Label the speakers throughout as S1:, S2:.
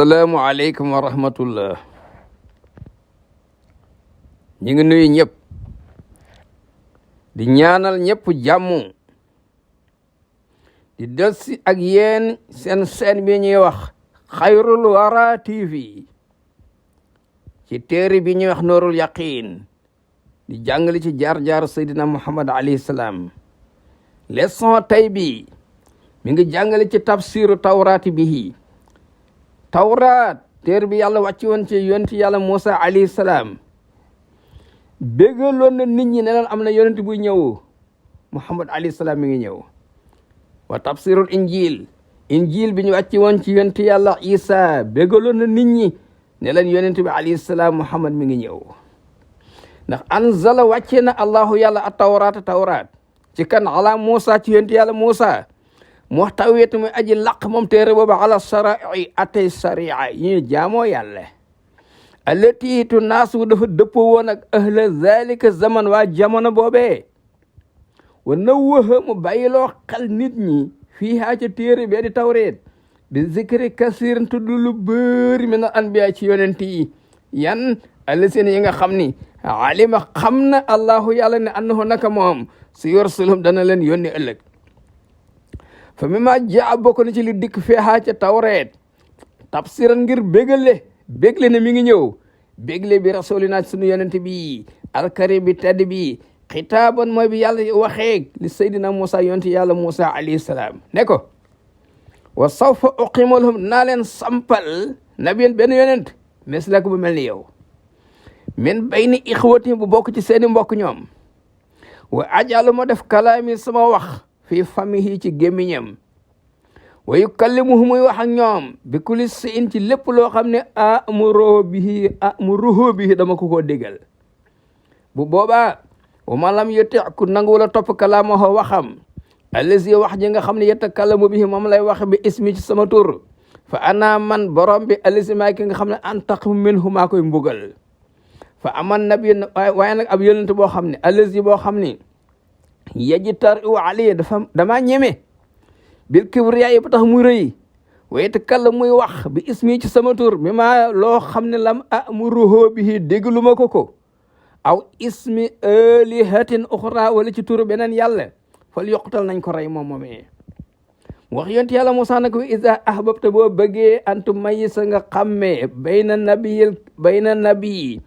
S1: salaamualeykum wa rahmatullah. ñu ngi nuyu ñëpp di ñaanal ñëpp jàmm di delsi ak yéen seen bi ñuy wax xayrul wara TV ci téere bi ñuy wax noorul yaqin di jàngale ci jaar-jaar Seydina Muhammad alayhi salaam. leçon tey bi mi ngi jàngale ci tafsiru tawraati bihi. tawraat téere bi yàlla wàcci woon ci yonent yàlla Muusa alayhi salaam béggaloon na nit ñi ne leen am na yonent buy ñëw Muhammad alayhi salaam mi ngi ñëw. wa tafsirul injil bi ñu wàcci woon ci yonent yàlla Isa béggaloon na nit ñi ne leen yonent bi alayhi salaam Muhammad mi ngi ñëw. ndax anzala wàcce na allahu yàlla a tawraat ci kan ala Muusa ci yonent yàlla Muusa muxtawiyatu muy aji laq moom téere boobu ala sarai atay saria yi ñu jaamoo yàlla allati tu naasu dafa dëppoo woon ak ahla zalika zaman waa jamono boobee wa nawwaha mu bàyyiloo xel nit ñi fii haa ca téere bee di tawreet bi zikri kasirin tudd lu bëri min al anbiya ci yonent yi yan allasina yi nga xam ni alima xam na allahu yàlla ne annahu naka moom su yorsulum dana leen yónni ëllëg. fa mi ma jaa bokk na ci li dikk feexaa ca tawreet tafsiran ngir bégle ne mi ngi ñëw bégle bi rasulina sunu yonent bi alkarim bi tedd bi xitaaban mooy bi yàlla waxee li saydina Musa yonent yàlla Musa alayhi salaam ne ko wa sawfa uqimu lahum naa leen sampal nabiyan benn yonent mislak bu mel ni yow min bayni ixwati bu bokk ci seeni mbokk ñoom wa ajalu ma def kalaami sama wax fii famihi ci gémmiñam wa yukallimuhu muy wax ak ñoom bi kulli shay'in ci lépp loo xam ne amuruhu bihi dama ko koo déggal. bu boobaa wa man lam yuti ku nangu wala topp kalaamahu waxam allazi wax ji nga xam ne yatakallamu bihi moom lay wax bi ismi ci sama tur fa ana man borom bi allazi maa ki nga xam ne antaqim minhu maa koy mbugal. fa aman nabi waaye nag ab yonent boo xam ne allazi boo xam ne yajitar u ali damaa ñeme bil kibriya yi ba tax muy rëy waaye te kàlla muy wax bi ismi ci sama tur mi maa loo xam ne lam amuruhu bihi déglu ma ko aw ismi alihatin uxra wala ci turu beneen yàlla fal yoqtal nañ ko rey moom moomee. wax yonent yàlla Musaa nag iza ahbabta boo bëggee antu mayisa nga xammee bayna nabii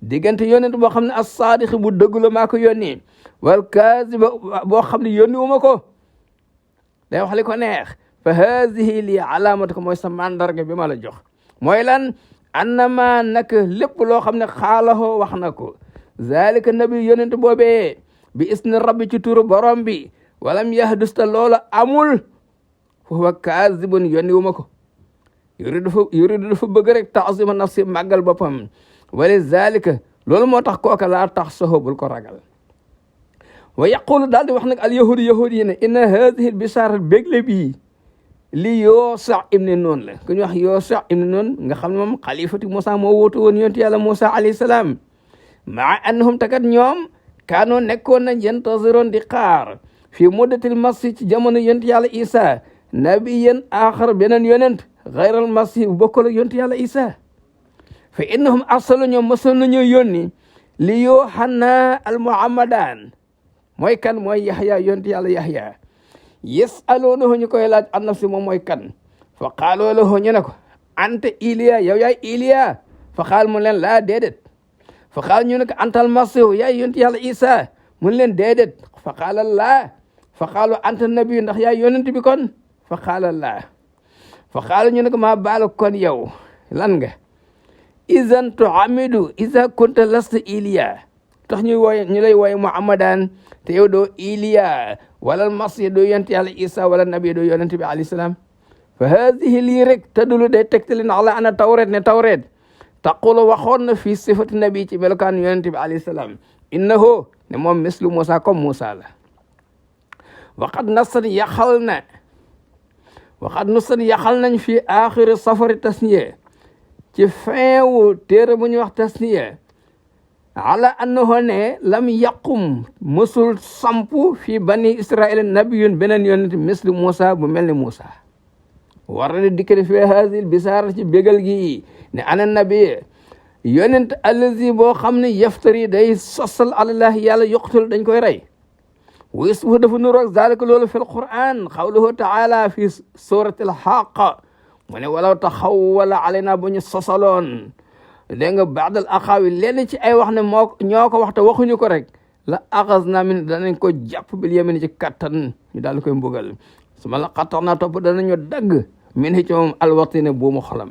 S1: diggante yonent boo xam ne as-saadiq bu dëgg la maa ko yónni wal kaasiba boo xam ne yónni wu ma ko day wax li ko neex fa haadihi lii alaamatu ko mooy sa mandarga bi ma la jox mooy lan annama nak lépp loo xam ne xaalahoo wax na ko zalika nabi yonent boobee bi isni rabbi ci turu borom bi walam yahdusta loola amul fa huwa kaasibun yónni wu ma ko yuridu dafa bëgg rek taasima nafsi màggal boppam wala zalika loolu moo tax kooka laa tax soxobul ko ragal. wa yaqulu daal di wax nag al yahudi yi ne inna hadihi l bisharat bégle bii li Yoosa ibni Nun la ku ñu wax Yoosa ibni Nun nga xam ne moom xalifati Musa moo wóotu woon yonent yàlla Musa alayhi salaam maa annahum takat ñoom kaanoo nekkoon nañ yantasiroon di xaar fii muddatil masi ci jamono yonent yàlla Isa nabiyan axar beneen yonent xayral masi bu bokkul ak yonent yàlla Isa fa innahum arsalu ñoom mosoon nañu yónni li Yohanna al Muhammadan mooy kan mooy Yahya yonent yàlla Yahya yasaluunahu ñu koy laaj an nafsi moom mooy kan fa qaaloo lahu ñu ne ko anta Iliya yow yaay Iliya fa qaal mu leen laa déedéet fa qaal ñu ne ko antal masihu yaay yonent yàlla Isa mun leen déedéet fa qaala laa fa qaalu anta nabi ndax yaay yonent bi kon fa qaala laa fa qaalu ñu ne ko maa baalu kon yow lan nga izan tuamidu iza kunta lasta Iliya tax ñu lay wooye Muhammadan te yow doo Iliya wala masih doo yonent yàlla Isa wala nabi doo yonent bi alayhi salaam fa haadihi lii rek tadulu day tegtali na ala ana tawreet ne tawreet taqulu waxoon na fii sifati nabi ci melokaan yonent bi alayhi salaam innahu ne moom mislu Musa comme Musa la waqad nasat yaxal nañ fii axiri safari tasniya ci fin wu téere bu ñuy wax tasniya ala annahu ne lam yaqum mësul sampu fii bani israil nabiyun beneen yonent misli Musa bu mel ni Musa warada dikkale fi hasil bisaara ci bégal gi ne ana nabi yonent allazi boo xam ne yaftari day sosal alallahi yàlla yoqtul dañ koy rey wa ismuhu dafa nuroog zalika loolu fi alquran qawluhu taala fi surati alxaq mu ne walaw taxawwala alayna bu ñu sosaloon dégg nga baadal aqaawi lenn ci ay wax ne ñoo ko wax te waxuñu ko rek la axasna min danañ ko jàpp bil yamin ci kattan ñu daal di koy mbugal su ma la xattax naa topp danañu dagg min ci moom alwatine buumu xolam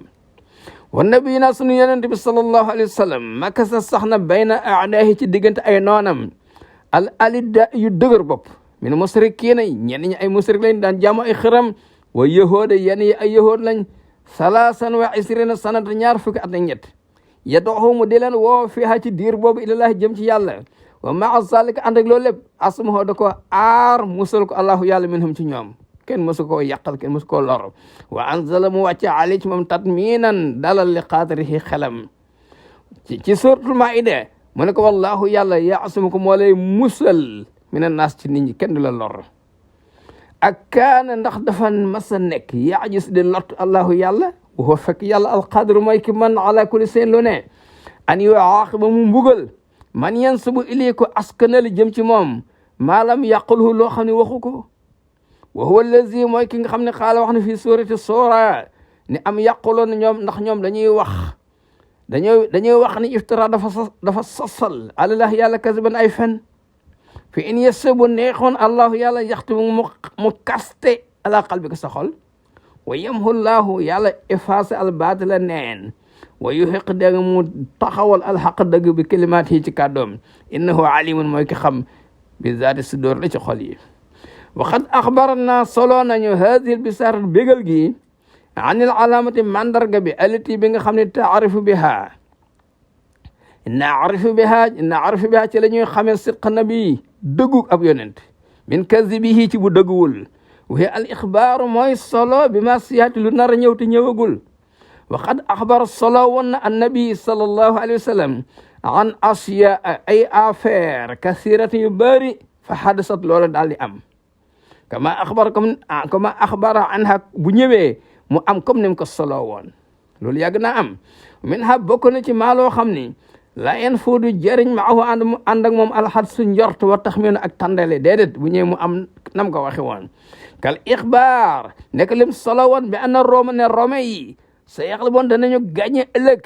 S1: wa nabiyina sunu yonente bi sallallahu alayhi wa sallam makasa sax na bayna aadaahi ci diggante ay noonam al alida yu dëgër bopp min musrikiina ñenn ñi ay musrik lañ daan jaamu ay xëram wa yahooda yenn yi ay yahood lañ salaasan wa isrina sanata 20 at ak ñett yad'uhum mu di leen woo fiha ci diir boobu ilallahi jëm ci yàlla wa maa zalika ànd ak loolu lépp asmaho da ko aar musal ko allahu yàlla minhum ci ñoom kenn mësu koo yàqal kenn mësu koo lor wa anzala mu wàcce ali ci moom tatminan dalal li qaadrihi xelam ci suratul maida mu ne ko wallahu yàlla yaasimuko moo lay musal min annaas ci nit ñi kenn du la lor ak kaana ndax dafa mas a nekk yaajis di lot allahu yàlla wa fekk yàlla alqadru mooy ki man ala kulli seen lu ne an yuaqiba mu mbugal man yansubu ilay ko askanali jëm ci moom maalam yàqulhu loo xam ne waxu ko wa huwa allazi mooy ki nga xam ne xaala wax na fii surati sura ne am yàquloon ñoom ndax ñoom dañuy wax ni iftira dafa sosal alallah yàlla kasiban ay fen fi in yasabu neexoon allahu yàlla yaxti mu kaste ala qalbika sa xol wa yamhu llahu yàlla effacé al baatila neen wa yuhiq dégg mu taxawal alxaq dëgg bi kalimaat yi ci kàddoom innahu alimun mooy ki xam bi zaati sudur la ci xol yi waxad axbarna solo nañu hadihi bisarat bégal gi anil alaamati mandarga bi alati bi nga xam ne taarifu biha naarifu biha ci la ñuy xamee sidq nabi dëggug ab yonent min kazibihi ci bu dëgguwul waxi al ixbaaru mooy solo bi ma siyaati lu nar a ñëw te ñëwagul waxad axbar solo woon na annabi sallallahu alayhi wa sallam an asiya ay affaire kasiratin yu bëri fa xadasat loola daal di am kama axbara anha bu ñëwee mu am comme ni mu ko solo woon loolu yàgg naa am min ha bokk na ci maa loo xam ni la en foodu jëriñ ma ahu ànd ak moom alxat su njort wa tax meen ak tàndale déedéet bu ñëwee mu am nam ko waxe woon kal ixbaar nekk lim solo woon bi ana rooma ne rome yi sa yaxliboon danañu gàñe ëllëg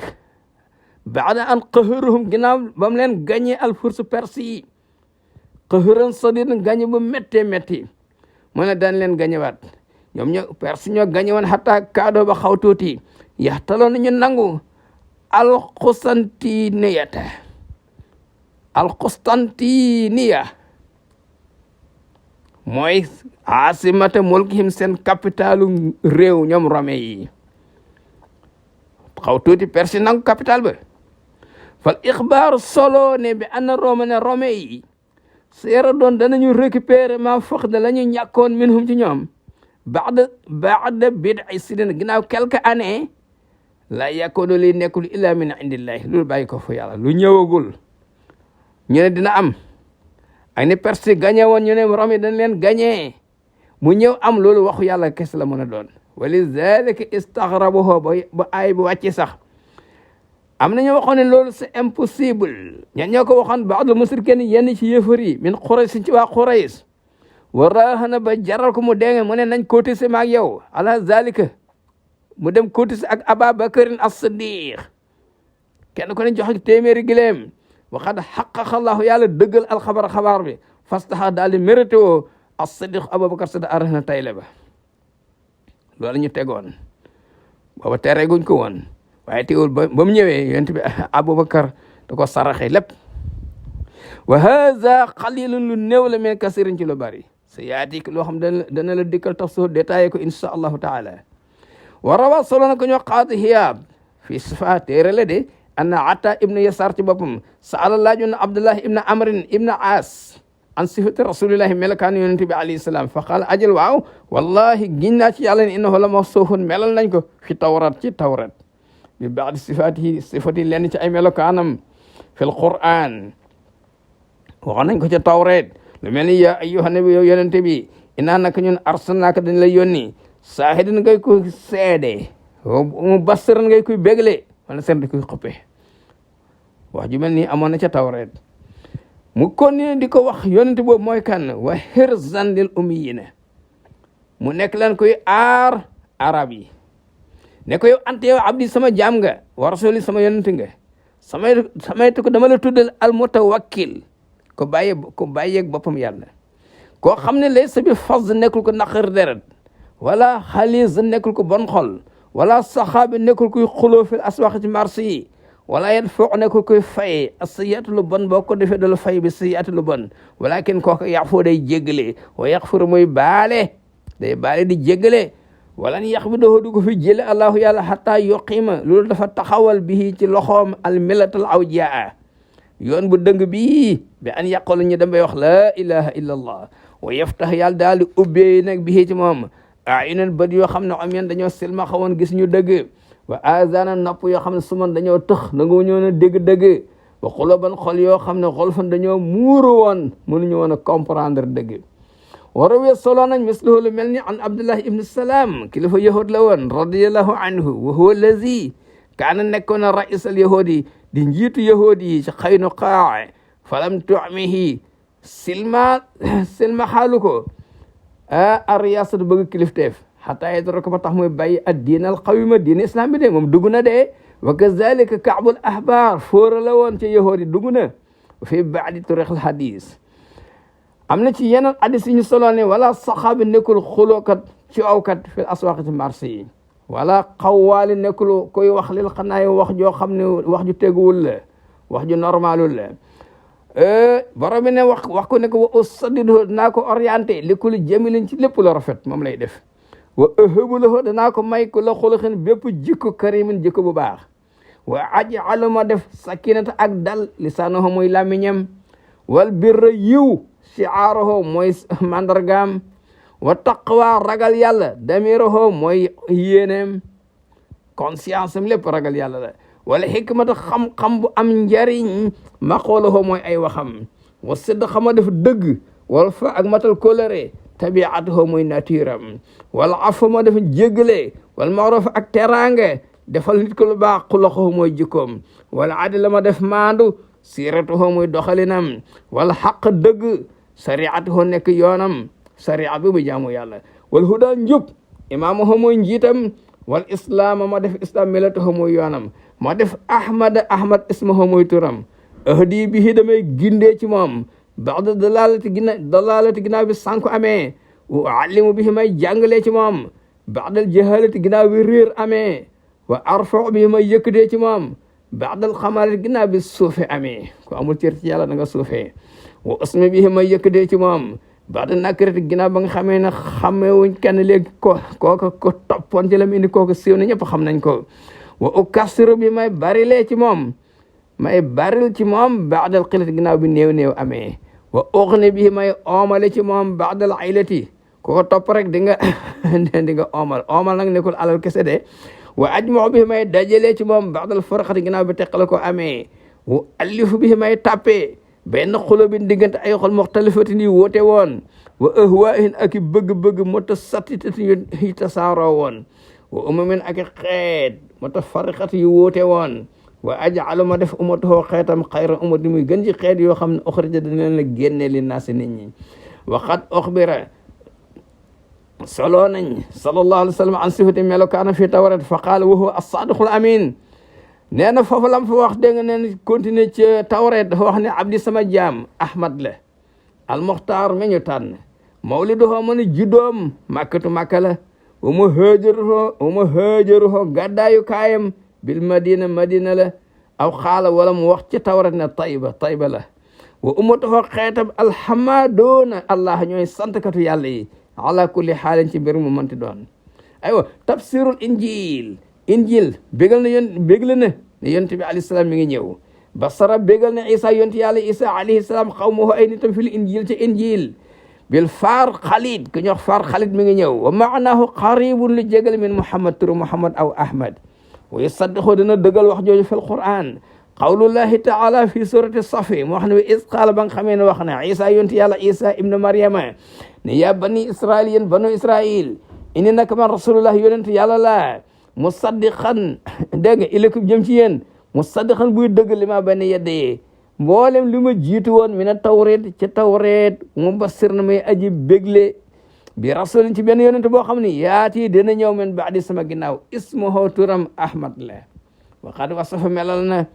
S1: baada an qaharuhum ginnaaw ba mu leen gàñe alfursu perse yi qaharan sadid gàñe bu méttee métti mu ne daan leen gàñewaat ñoom ñoo perse ñoo gàñe woon xataa kaadoo ba xaw tuuti yaxtaloon nañu nangu alqustantiniya mooy asimata mulkihim seen capitalu réew ñoom rome yi xaw tuuti persi nangu capital ba fal ixbaaru solo ne bi anna rome ne rome yi seera doon danañu récupérer ma foq de la ñu ñàkkoon minhum ci ñoom baada bid'i sinin ginnaaw quelques années la yakunu li nekkul illa min indillahi loolu bàyyi ko fa yàlla lu ñëwagul ñu ne dina am ak ni perse gagné woon ñu ne Rome yi dañ leen gagné mu ñëw am loolu waxu yàlla kese la mën a doon walidhalika istaghrabuhu ba ay bu wàcce sax am nañu waxoon ne loolu c'est impossible ñan ñoo ko waxoon baadul musrikin yenn ci yëfër yi min Quraysh ci waa Quraysh wa rahana ba jaral ko mu dégg mu ne nañ cotiser ma ak yow ala zalika mu dem cotiser ak Ababakarin as-Siddiq kenn ko ne jox ak téeméeri gileem waxad xaqaqa Allahu yàlla dëggal xabaar bi fastaxa daal di mérité woo as-Siddiq Abubakar Siddiq arahna tayle ba loolu ñu tegoon booba tereeguñ ko woon waaye teewul ba mu ñëwee yonent bi Abubakar da ko saraxe lépp wa haza qalilun lu néew la mais kasirin ci lu bari sa yaatik loo xam dana la dikkal tafsir détaillé ko insha allahu taala wa rawa solo na ko ñoo qaadi Hiyaab fi sifa téere la de anna Ata ibnu Yasar ci boppam saala laaju na Abdullah ibnu Amrin ibnu Aas an sifati rasulillahi melakaanu yonent bi alayhi salaam fa qaala ajal waaw wallahi giñ naa ci yàlla ne innahu la mawsuufun melal nañ ko fi tawrat ci tawrat bi baadi sifati lenn ci ay melokaanam fil Qur'an waxoon nañ ko ca tawreet lu mel ni yaa ayyuhan nabi yow yonent bi innaa naka ñun arsalnaaka dañ lay yónni saahidan ngay koy seede mubashiran ngay koy bégle wala seen di koy xoppe wax ju mel nii amoon na ca tawreet mu continué di ko wax yonent boobu mooy kan wa hirzan lil ummiyina mu nekk lan koy aar arab yi ne ko yow ante yow abdi sama jaam nga wa rasuli sama yonent nga samay ko dama la tuddal al mutawakkil ko bàyyeeg boppam yàlla koo xam ne lay sa bi fas nekkul ko naqar deret wala xalis nekkul ko bon xol wala saxaabi nekkul koy xuloo fil aswaq ci marché yi wala yet foog nekkul koy fay asiyatu lu bon boo ko defee dala fay bi siyatu lu bon walakin kooku yaxfoo day jéggale wa yaxfur muy baale day baale di jéggale wala ni yax bi doo du ko fi jële allahu yàlla xataa yuqima loolu dafa taxawal bi ci loxoom al millatal awjaa yoon bu dëng bii bi an yàqolu ñu dambay wax la ilaha illa allah wa yaftax yàlla daal di ubbee nag bi ci moom ayunan bët yoo xam ne am yeen dañoo silma xawoon gis ñu dëgg wa azana nopp yoo xam ne suman dañoo tëx nangu ñoo na dégg-dëgg wa xulaban xol yoo xam ne xol fan dañoo muuru woon mënuñu woon a comprendre dëgg warawee solo nañ mislahu lu mel ni an abdullah ibn salaam kilifa yahud la woon radiallahu anhu wa huwa allazi kaana nekkoon na rais al yahudi di njiitu yahudi yi ci Qaynuqaa falam tumihi silma xaalu ko a riyasat bëgg kilifteef xataa yedoro ko ba tax muy bàyyi ad diin al qawima diin islam bi de moom dugg na de wa kazalika kaabul ahbar fóora la woon ci yahudi dugg na fi baadi tariq al hadis am na ci yeneen hadis yi ñu solo ne wala saxaabi nekkul xulookat ci awkat fi aswaq ci marché yi wala xawwaali nekkul koy wax lil xanaay wax joo xam ne wax ju teguwul la wax ju normalul la borom bi ne wax ko ne ko wa usaddidu danaa ko orienté li kul jamilin ci lépp la rafet moom lay def wa ëhëbu lahu danaa ko may ko la xuluxin bépp jikko karimin jikko bu baax wa aj'alu ma def sakinata ak dal lisaanahu mooy làmmiñam wal birra yiw shi'aaruhu mooy mandargaam wa taqwa ragal yàlla damirahu mooy yéeneem conscience am lépp ragal yàlla la wala xikmata xam-xam bu am njariñ maqoolahu mooy ay waxam wa sidqa ma def dëgg wala fa ak matal kóllëre tabiatuhu mooy nature am wala afu ma def jéggale wala maaruf ak teraange defal nit ko lu baax xuluquhu mooy jikkoom wala adla ma def maandu siratuhu mooy doxalinam wala xaq dëgg sariatuhu nekk yoonam sariat bi mu jaamu yàlla wal huda njub imaamuhu mooy njiitam wal islaama ma def islam milatuhu mooy yoonam ma def ahmad ismuhu mooy turam ahdi bihi damay gindee ci moom ba'da dalalati ginnaaw bi sànku amee wa allimu bihi may jàngalee ci moom ba'dal jahalati ginnaaw bi réer amee wa arfa'u bihi may yëkkatee ci moom ba'dal xamalati ginnaaw bi suufe amee ko amul cër ci yàlla da nga suufee wa usmi bihi may yëkkatee ci moom ba'da nakirati ginnaaw ba nga xamee ne xamewuñ kenn léegi kooka ko toppoon ci la mu indi kooka siiw na ñëpp xam nañ ko wa ukassiru bi may barilee ci moom may baril ci moom ba'dal qillati ginnaaw bi néew amee wa ughni bi may oomale ci moom ba'dal aylati ko topp rek di nga oomal nag nekkul alal kese de wa ajma'u bi may dajale ci moom ba'dal farqati ginnaaw bi teqale ko amee wa allifu bi may tàppee benn xulubin diggante ay xol muxtalifatin yi woote woon wa ahwaahin ak i bëgg-bëgg mutasattitatin yi tasaaroo woon wa umamin ak i xeet mutafarriqati yi woote woon wa aj'alu ma def ummatahu xeetam xayra ummati muy gën ci xeet yoo xam ne uxrija dañ leen la génne li naasi nit ñi waxat uxbira solo nañ sallallahu alayhi wa sallam an sifati melokaana fi tawrat fa qaala wa huwa as-saadiqul amin nee na foofu lam fa wax dégg nga neen continuer ci tawret dafa wax ne abdi sama jaam ahmad la almuxtaar me ñu tànn mawliduhu mën a juddoom màkkatu màkka la wa ma haajaruhu gàddaayu kaayam bil madina la aw xaala wala mu wax ci tawret ne tayba la wa ummatuhu xeetab alhamadoona allah ñooy santkatu yàlla yi ala kulli xaalin ci mbir mu mënti doon aywa tafsirul injil bégal na ne yonent bi alayhi salaam mi ngi ñëw basara bégal na isa yonent yàlla isa alayhi salaam xawmahu ay nitam fil injil ci injil bil faar xalid ku ñuy wax faar xalid mi ngi ñëw wa maanahu qaribun lu jégal min muhammad turu muhammad aw ahmad wa yusaddiqu dina dëggal wax jooju fil quran qawlullahi taala fi surati safi mu wax ne is qaala ba nga xamee ne wax na isa yonent yàlla isa ibnu maryama ne yaa bani israil yéen banu israil inni naka man rasulullah yonent yàlla laa musaddiqan dégg nga ilakum jëm ci yéen musaddiqan buy dëgg li ma benn yeddee mboolem li ma jiitu woon mi na tawreet ci tawreet mubassir na may aji bégle bi rasulin ci benn yonent boo xam ni yaati dina ñëw men baadi sama ginnaaw ismuhu turam ahmad la wa qad wasafa melal na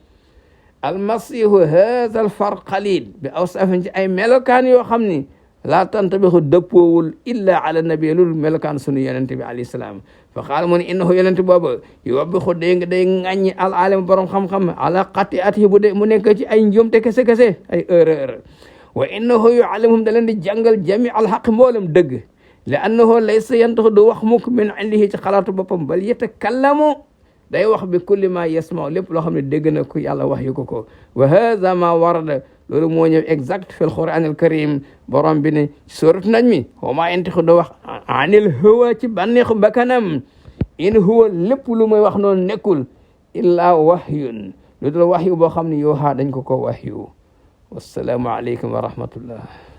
S1: almasihu haza alfarqalid bi awsafin ci ay melokaan yoo xam ni laa tantabixu dëppoowul illa ala nabi lul melokaan sunu yonente bi alayhi salaam fa qaala mu ne innahu yonente booba yuwabbixu day ŋàññi al alam borom xam-xam ala qati atihi bu de mu nekk ci ay njuumte kese ay erreur wa innahu yuallimuhum da leen di jàngal jami al xaq mboolem dëgg li annahu laysa yantaxu du wax mukk min indihi ci xalaatu boppam bal yatakallamu day wax bi kulli ma yasma lépp loo xam ne dégg na ko yàlla wax yu ko wa hada ma warada loolu moo ñëw exact fi alquran alkarim borom bi ne surat najmi wa ma yantiqu du wax anil hawa ci bànneexu bakkanam in huwa lépp lu muy wax noonu nekkul illa wahyun lu dul wahyu boo xam ne yoo dañ ko wahyu wassalaamu aleykum wa rahmatullah